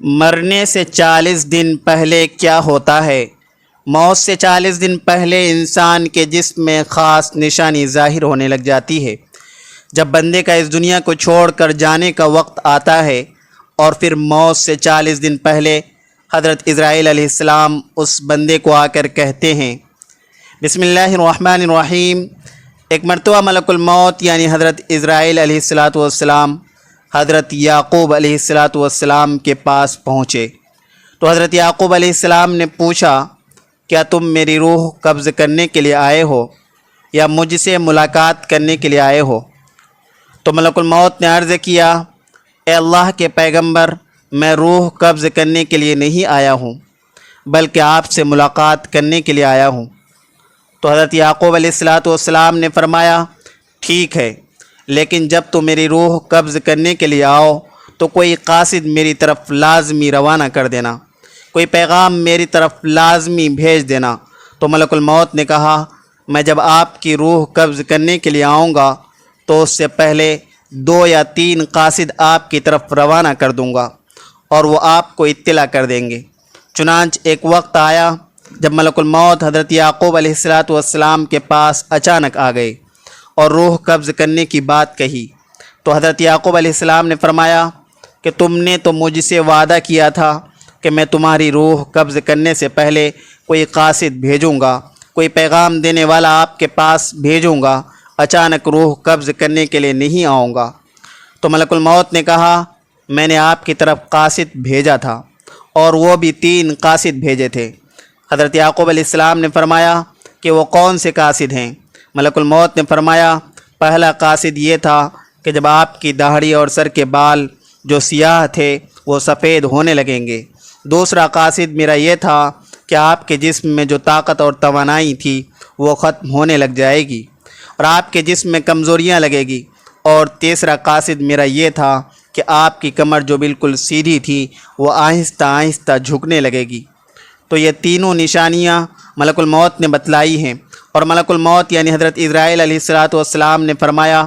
مرنے سے 40 دن پہلے کیا ہوتا ہے؟ موت سے 40 دن پہلے انسان کے جسم میں خاص نشانی ظاہر ہونے لگ جاتی ہے۔ جب بندے کا اس دنیا کو چھوڑ کر جانے کا وقت آتا ہے اور پھر موت سے 40 دن پہلے حضرت عزرائیل علیہ السلام اس بندے کو آ کر کہتے ہیں، بسم اللہ الرحمن الرحیم۔ ایک مرتبہ ملک الموت یعنی حضرت عزرائیل علیہ السلام حضرت یعقوب علیہ السلام کے پاس پہنچے تو حضرت یعقوب علیہ السلام نے پوچھا، کیا تم میری روح قبض کرنے کے لیے آئے ہو یا مجھ سے ملاقات کرنے کے لیے آئے ہو؟ تو ملک الموت نے عرض کیا، اے اللہ کے پیغمبر، میں روح قبض کرنے کے لیے نہیں آیا ہوں بلکہ آپ سے ملاقات کرنے کے لیے آیا ہوں۔ تو حضرت یعقوب علیہ السلام نے فرمایا، ٹھیک ہے، لیکن جب تو میری روح قبض کرنے کے لیے آؤ تو کوئی قاصد میری طرف لازمی روانہ کر دینا، کوئی پیغام میری طرف لازمی بھیج دینا۔ تو ملک الموت نے کہا، میں جب آپ کی روح قبض کرنے کے لیے آؤں گا تو اس سے پہلے 2 یا 3 قاصد آپ کی طرف روانہ کر دوں گا اور وہ آپ کو اطلاع کر دیں گے۔ چنانچہ ایک وقت آیا جب ملک الموت حضرت یعقوب علیہ السلام کے پاس اچانک آ گئے اور روح قبض کرنے کی بات کہی تو حضرت یعقوب علیہ السلام نے فرمایا کہ تم نے تو مجھ سے وعدہ کیا تھا کہ میں تمہاری روح قبض کرنے سے پہلے کوئی قاصد بھیجوں گا، کوئی پیغام دینے والا آپ کے پاس بھیجوں گا، اچانک روح قبض کرنے کے لیے نہیں آؤں گا۔ تو ملک الموت نے کہا، میں نے آپ کی طرف قاصد بھیجا تھا اور وہ بھی 3 قاصد بھیجے تھے۔ حضرت یعقوب علیہ السلام نے فرمایا کہ وہ کون سے قاصد ہیں؟ ملک الموت نے فرمایا، پہلا قاصد یہ تھا کہ جب آپ کی داڑھی اور سر کے بال جو سیاہ تھے وہ سفید ہونے لگیں گے۔ دوسرا قاصد میرا یہ تھا کہ آپ کے جسم میں جو طاقت اور توانائی تھی وہ ختم ہونے لگ جائے گی اور آپ کے جسم میں کمزوریاں لگے گی۔ اور تیسرا قاصد میرا یہ تھا کہ آپ کی کمر جو بالکل سیدھی تھی وہ آہستہ آہستہ جھکنے لگے گی۔ تو یہ تینوں نشانیاں ملک الموت نے بتلائی ہیں، اور ملک الموت یعنی حضرت عزرائیل علیہ السلام نے فرمایا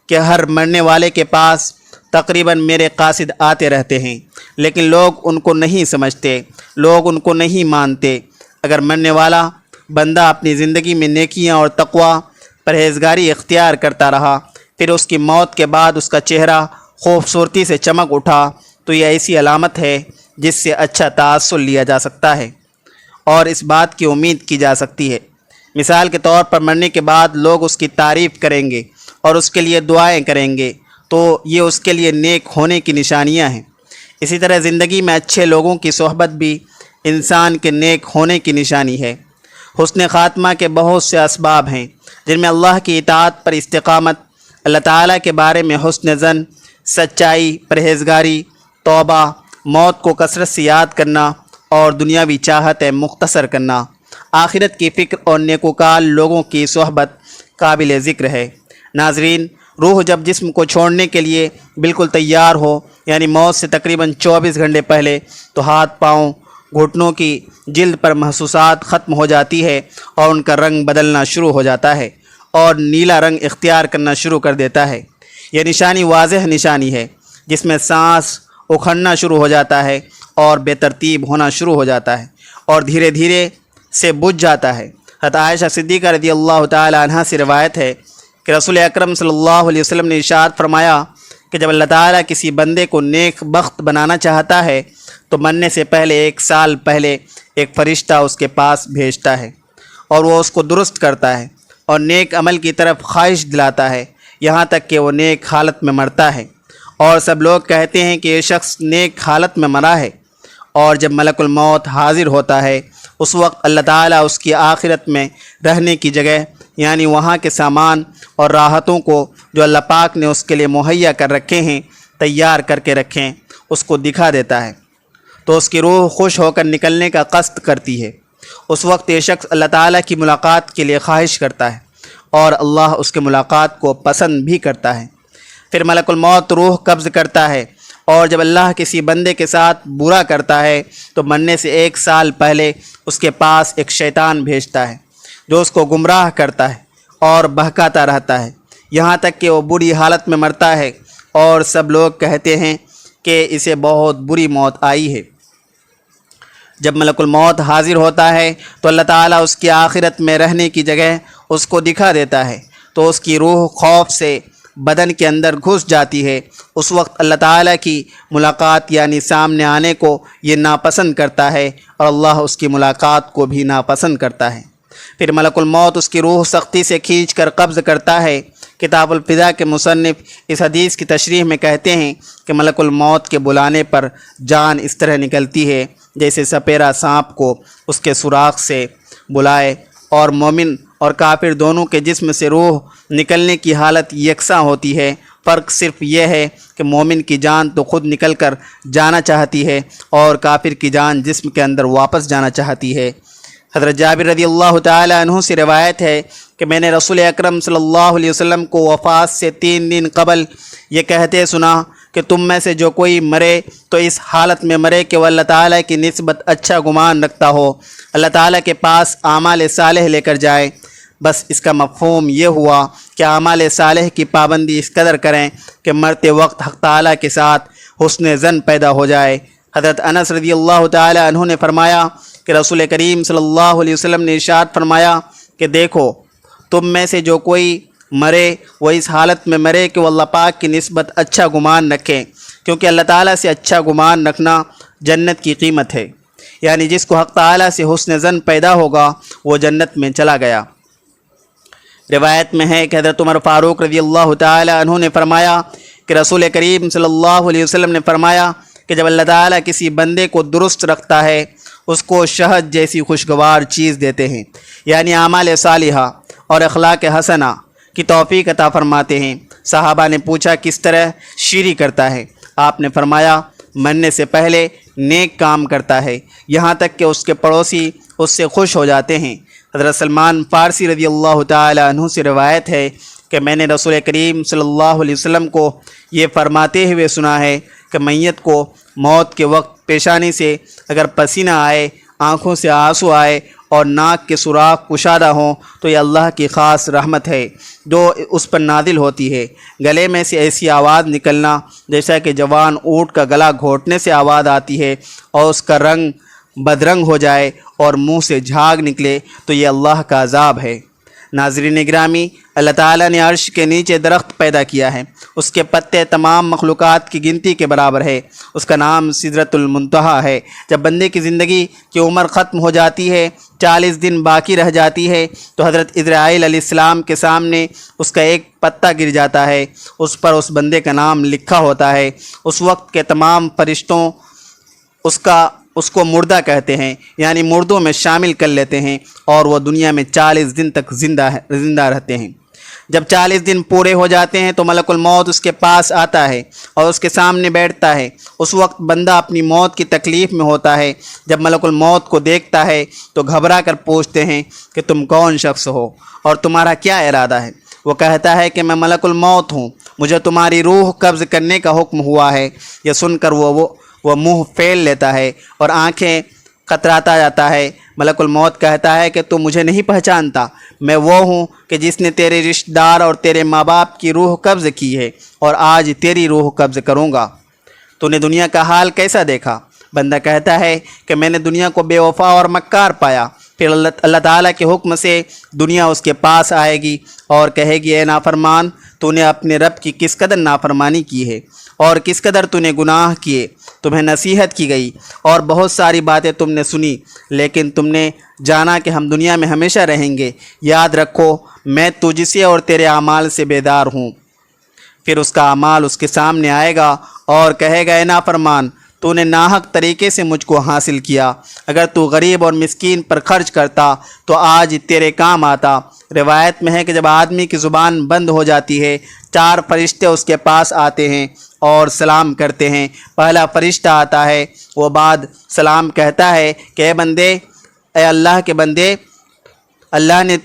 کہ ہر مرنے والے کے پاس تقریباً میرے قاصد آتے رہتے ہیں، لیکن لوگ ان کو نہیں سمجھتے، لوگ ان کو نہیں مانتے۔ اگر مرنے والا بندہ اپنی زندگی میں نیکیاں اور تقوی پرہیزگاری اختیار کرتا رہا، پھر اس کی موت کے بعد اس کا چہرہ خوبصورتی سے چمک اٹھا تو یہ ایسی علامت ہے جس سے اچھا تاثر لیا جا سکتا ہے اور اس بات کی امید کی جا سکتی ہے۔ مثال کے طور پر مرنے کے بعد لوگ اس کی تعریف کریں گے اور اس کے لیے دعائیں کریں گے، تو یہ اس کے لیے نیک ہونے کی نشانیاں ہیں۔ اسی طرح زندگی میں اچھے لوگوں کی صحبت بھی انسان کے نیک ہونے کی نشانی ہے۔ حسن خاتمہ کے بہت سے اسباب ہیں جن میں اللہ کی اطاعت پر استقامت، اللہ تعالیٰ کے بارے میں حسن ظن، سچائی، پرہیزگاری، توبہ، موت کو کثرت سے یاد کرنا اور دنیاوی چاہت مختصر کرنا، آخرت کی فکر اور نیکوکار لوگوں کی صحبت قابل ذکر ہے۔ ناظرین، روح جب جسم کو چھوڑنے کے لیے بالکل تیار ہو، یعنی موت سے تقریباً 24 گھنٹے پہلے، تو ہاتھ پاؤں، گھٹنوں کی جلد پر محسوسات ختم ہو جاتی ہے اور ان کا رنگ بدلنا شروع ہو جاتا ہے اور نیلا رنگ اختیار کرنا شروع کر دیتا ہے۔ یہ نشانی واضح نشانی ہے جس میں سانس اکھڑنا شروع ہو جاتا ہے اور بے ترتیب ہونا شروع ہو جاتا ہے اور دھیرے دھیرے سے بجھ جاتا ہے۔ حضرت عائشہ صدیقہ رضی اللہ تعالی عنہا سے روایت ہے کہ رسول اکرم صلی اللہ علیہ وسلم نے ارشاد فرمایا کہ جب اللہ تعالیٰ کسی بندے کو نیک بخت بنانا چاہتا ہے تو مرنے سے پہلے 1 سال پہلے ایک فرشتہ اس کے پاس بھیجتا ہے اور وہ اس کو درست کرتا ہے اور نیک عمل کی طرف خواہش دلاتا ہے یہاں تک کہ وہ نیک حالت میں مرتا ہے، اور سب لوگ کہتے ہیں کہ یہ شخص نیک حالت میں مرا ہے۔ اور جب ملک الموت حاضر ہوتا ہے اس وقت اللہ تعالیٰ اس کی آخرت میں رہنے کی جگہ، یعنی وہاں کے سامان اور راحتوں کو جو اللہ پاک نے اس کے لیے مہیا کر رکھے ہیں، تیار کر کے رکھیں، اس کو دکھا دیتا ہے تو اس کی روح خوش ہو کر نکلنے کا قصد کرتی ہے۔ اس وقت یہ شخص اللہ تعالیٰ کی ملاقات کے لیے خواہش کرتا ہے اور اللہ اس کے ملاقات کو پسند بھی کرتا ہے۔ پھر ملک الموت روح قبض کرتا ہے، اور جب اللہ کسی بندے کے ساتھ برا کرتا ہے تو مرنے سے 1 سال پہلے اس کے پاس ایک شیطان بھیجتا ہے جو اس کو گمراہ کرتا ہے اور بہکاتا رہتا ہے یہاں تک کہ وہ بری حالت میں مرتا ہے، اور سب لوگ کہتے ہیں کہ اسے بہت بری موت آئی ہے۔ جب ملک الموت حاضر ہوتا ہے تو اللہ تعالیٰ اس کی آخرت میں رہنے کی جگہ اس کو دکھا دیتا ہے، تو اس کی روح خوف سے بدن کے اندر گھس جاتی ہے۔ اس وقت اللہ تعالیٰ کی ملاقات یعنی سامنے آنے کو یہ ناپسند کرتا ہے، اور اللہ اس کی ملاقات کو بھی ناپسند کرتا ہے۔ پھر ملک الموت اس کی روح سختی سے کھینچ کر قبض کرتا ہے۔ کتاب الفضا کے مصنف اس حدیث کی تشریح میں کہتے ہیں کہ ملک الموت کے بلانے پر جان اس طرح نکلتی ہے جیسے سپیرا سانپ کو اس کے سوراخ سے بلائے، اور مومن اور کافر دونوں کے جسم سے روح نکلنے کی حالت یکساں ہوتی ہے۔ فرق صرف یہ ہے کہ مومن کی جان تو خود نکل کر جانا چاہتی ہے اور کافر کی جان جسم کے اندر واپس جانا چاہتی ہے۔ حضرت جابر رضی اللہ تعالی عنہ سے روایت ہے کہ میں نے رسول اکرم صلی اللہ علیہ وسلم کو وفات سے 3 دن قبل یہ کہتے سنا کہ تم میں سے جو کوئی مرے تو اس حالت میں مرے کہ وہ اللہ تعالیٰ کی نسبت اچھا گمان رکھتا ہو، اللہ تعالیٰ کے پاس اعمال صالح لے کر جائے۔ بس اس کا مفہوم یہ ہوا کہ اعمال صالح کی پابندی اس قدر کریں کہ مرتے وقت حق تعالیٰ کے ساتھ حسن ظن پیدا ہو جائے۔ حضرت انس رضی اللہ تعالی عنہ نے فرمایا کہ رسول کریم صلی اللہ علیہ وسلم نے ارشاد فرمایا کہ دیکھو، تم میں سے جو کوئی مرے وہ اس حالت میں مرے کہ وہ اللہ پاک کی نسبت اچھا گمان رکھے، کیونکہ اللہ تعالیٰ سے اچھا گمان رکھنا جنت کی قیمت ہے، یعنی جس کو حق تعالیٰ سے حسن ظن پیدا ہوگا وہ جنت میں چلا گیا۔ روایت میں ہے کہ حضرت عمر فاروق رضی اللہ تعالی عنہ نے فرمایا کہ رسول کریم صلی اللہ علیہ وسلم نے فرمایا کہ جب اللہ تعالیٰ کسی بندے کو درست رکھتا ہے اس کو شہد جیسی خوشگوار چیز دیتے ہیں، یعنی اعمال صالحہ اور اخلاق حسنہ کی توفیق عطا فرماتے ہیں۔ صحابہ نے پوچھا کس طرح شیری کرتا ہے؟ آپ نے فرمایا مرنے سے پہلے نیک کام کرتا ہے، یہاں تک کہ اس کے پڑوسی اس سے خوش ہو جاتے ہیں۔ حضرت سلمان فارسی رضی اللہ تعالی عنہ سے روایت ہے کہ میں نے رسول کریم صلی اللہ علیہ وسلم کو یہ فرماتے ہوئے سنا ہے کہ میت کو موت کے وقت پیشانی سے اگر پسینہ آئے، آنکھوں سے آنسو آئے اور ناک کے سوراخ کشادہ ہوں تو یہ اللہ کی خاص رحمت ہے جو اس پر نازل ہوتی ہے۔ گلے میں سے ایسی آواز نکلنا جیسا کہ جوان اونٹ کا گلا گھونٹنے سے آواز آتی ہے، اور اس کا رنگ بدرنگ ہو جائے اور منہ سے جھاگ نکلے تو یہ اللہ کا عذاب ہے۔ ناظرین گرامی، اللہ تعالیٰ نے عرش کے نیچے درخت پیدا کیا ہے، اس کے پتے تمام مخلوقات کی گنتی کے برابر ہے، اس کا نام سدرۃ المنتہا ہے۔ جب بندے کی زندگی کی عمر ختم ہو جاتی ہے، 40 دن باقی رہ جاتی ہے، تو حضرت اسرائیل علیہ السلام کے سامنے اس کا ایک پتا گر جاتا ہے، اس پر اس بندے کا نام لکھا ہوتا ہے۔ اس وقت کے تمام فرشتوں اس کو مردہ کہتے ہیں، یعنی مردوں میں شامل کر لیتے ہیں، اور وہ دنیا میں 40 دن تک زندہ رہتے ہیں۔ جب 40 دن پورے ہو جاتے ہیں تو ملک الموت اس کے پاس آتا ہے اور اس کے سامنے بیٹھتا ہے۔ اس وقت بندہ اپنی موت کی تکلیف میں ہوتا ہے۔ جب ملک الموت کو دیکھتا ہے تو گھبرا کر پوچھتے ہیں کہ تم کون شخص ہو اور تمہارا کیا ارادہ ہے؟ وہ کہتا ہے کہ میں ملک الموت ہوں، مجھے تمہاری روح قبض کرنے کا حکم ہوا ہے۔ یہ سن کر وہ منہ پھیل لیتا ہے اور آنکھیں قطراتا جاتا ہے۔ ملک الموت کہتا ہے کہ تو مجھے نہیں پہچانتا، میں وہ ہوں کہ جس نے تیرے رشتہ دار اور تیرے ماں باپ کی روح قبض کی ہے، اور آج تیری روح قبض کروں گا۔ تو نے دنیا کا حال کیسا دیکھا؟ بندہ کہتا ہے کہ میں نے دنیا کو بے وفا اور مکار پایا۔ پھر اللہ تعالیٰ کے حکم سے دنیا اس کے پاس آئے گی اور کہے گی اے نافرمان، تو نے اپنے رب کی کس قدر نافرمانی کی ہے اور کس قدر تو نے گناہ کیے۔ تمہیں نصیحت کی گئی اور بہت ساری باتیں تم نے سنی، لیکن تم نے جانا کہ ہم دنیا میں ہمیشہ رہیں گے۔ یاد رکھو میں تجھ سے اور تیرے اعمال سے بیدار ہوں۔ پھر اس کا اعمال اس کے سامنے آئے گا اور کہے گا اے نافرمان، تو نے ناحق طریقے سے مجھ کو حاصل کیا۔ اگر تو غریب اور مسکین پر خرچ کرتا تو آج تیرے کام آتا۔ روایت میں ہے کہ جب آدمی کی زبان بند ہو جاتی ہے، 4 فرشتے اس کے پاس آتے ہیں اور سلام کرتے ہیں۔ پہلا فرشتہ آتا ہے، وہ بعد سلام کہتا ہے کہ اے اللہ کے بندے، اللہ نے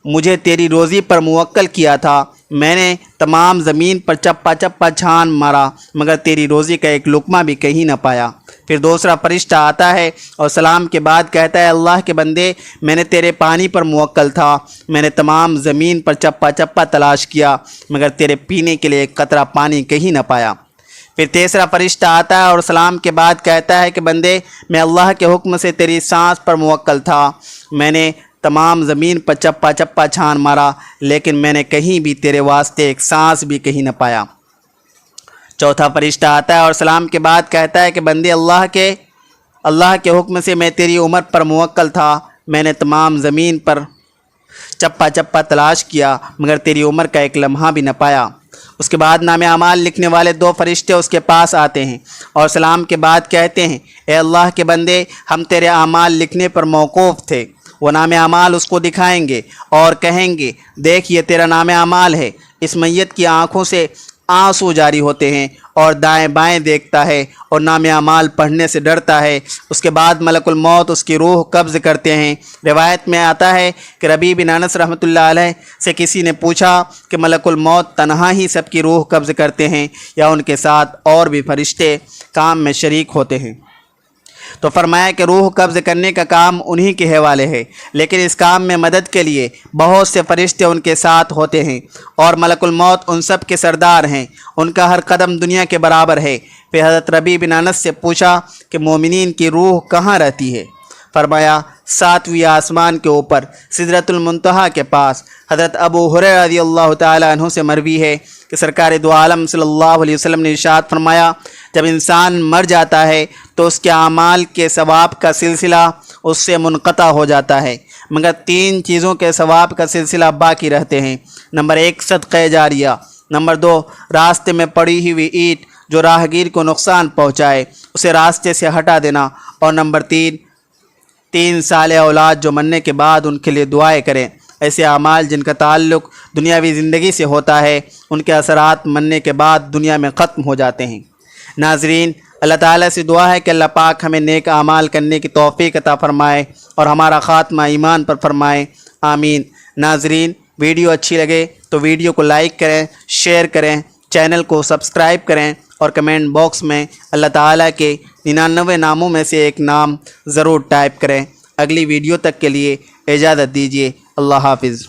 مجھے تیری روزی پر موکل کیا تھا، میں نے تمام زمین پر چپا چپا چھان مارا مگر تیری روزی کا ایک لقمہ بھی کہیں نہ پایا۔ پھر دوسرا فرشتہ آتا ہے اور سلام کے بعد کہتا ہے اللہ کے بندے، میں نے تیرے پانی پر موکل تھا، میں نے تمام زمین پر چپا چپا تلاش کیا مگر تیرے پینے کے لیے ایک قطرہ پانی کہیں نہ پایا۔ پھر تیسرا فرشتہ آتا ہے اور سلام کے بعد کہتا ہے کہ بندے میں اللہ کے حکم سے تیری سانس پر موکل تھا، میں نے تمام زمین پر چپا چپا چھان مارا لیکن میں نے کہیں بھی تیرے واسطے ایک سانس بھی کہیں نہ پایا۔ چوتھا فرشتہ آتا ہے اور سلام کے بعد کہتا ہے کہ بندے اللہ کے حکم سے میں تیری عمر پر موکل تھا، میں نے تمام زمین پر چپا چپا تلاش کیا مگر تیری عمر کا ایک لمحہ بھی نہ پایا۔ اس کے بعد نام اعمال لکھنے والے 2 فرشتے اس کے پاس آتے ہیں اور سلام کے بعد کہتے ہیں اے اللہ کے بندے ہم تیرے اعمال لکھنے پر موقوف تھے۔ وہ نام اعمال اس کو دکھائیں گے اور کہیں گے دیکھ یہ تیرا نام اعمال ہے۔ اس میت کی آنکھوں سے آنسو جاری ہوتے ہیں اور دائیں بائیں دیکھتا ہے اور نام اعمال پڑھنے سے ڈرتا ہے۔ اس کے بعد ملک الموت اس کی روح قبض کرتے ہیں۔ روایت میں آتا ہے کہ ربیع بن انس رحمۃ اللہ علیہ سے کسی نے پوچھا کہ ملک الموت تنہا ہی سب کی روح قبض کرتے ہیں یا ان کے ساتھ اور بھی فرشتے کام میں شریک ہوتے ہیں؟ تو فرمایا کہ روح قبض کرنے کا کام انہی کے حوالے ہے، لیکن اس کام میں مدد کے لیے بہت سے فرشتے ان کے ساتھ ہوتے ہیں اور ملک الموت ان سب کے سردار ہیں، ان کا ہر قدم دنیا کے برابر ہے۔ پھر حضرت ربیع بن انس سے پوچھا کہ مومنین کی روح کہاں رہتی ہے؟ فرمایا 7ویں آسمان کے اوپر سدرۃ المنتہا کے پاس۔ حضرت ابو ہریرہ رضی اللہ تعالیٰ عنہ سے مروی ہے کہ سرکار دو عالم صلی اللہ علیہ وسلم نے ارشاد فرمایا جب انسان مر جاتا ہے تو اس کے اعمال کے ثواب کا سلسلہ اس سے منقطع ہو جاتا ہے مگر 3 چیزوں کے ثواب کا سلسلہ باقی رہتے ہیں۔ نمبر 1 صدقہ جاریہ، نمبر 2 راستے میں پڑی ہوئی اینٹ جو راہگیر کو نقصان پہنچائے اسے راستے سے ہٹا دینا، اور نمبر 3 صالح اولاد جو مرنے کے بعد ان کے لیے دعائیں کریں۔ ایسے اعمال جن کا تعلق دنیاوی زندگی سے ہوتا ہے ان کے اثرات مرنے کے بعد دنیا میں ختم ہو جاتے ہیں۔ ناظرین، اللہ تعالیٰ سے دعا ہے کہ اللہ پاک ہمیں نیک اعمال کرنے کی توفیق عطا فرمائے اور ہمارا خاتمہ ایمان پر فرمائے، آمین۔ ناظرین، ویڈیو اچھی لگے تو ویڈیو کو لائک کریں، شیئر کریں، چینل کو سبسکرائب کریں اور کمنٹ باکس میں اللہ تعالیٰ کے 99 ناموں میں سے ایک نام ضرور ٹائپ کریں۔ اگلی ویڈیو تک کے لیے اجازت دیجیے، اللہ حافظ۔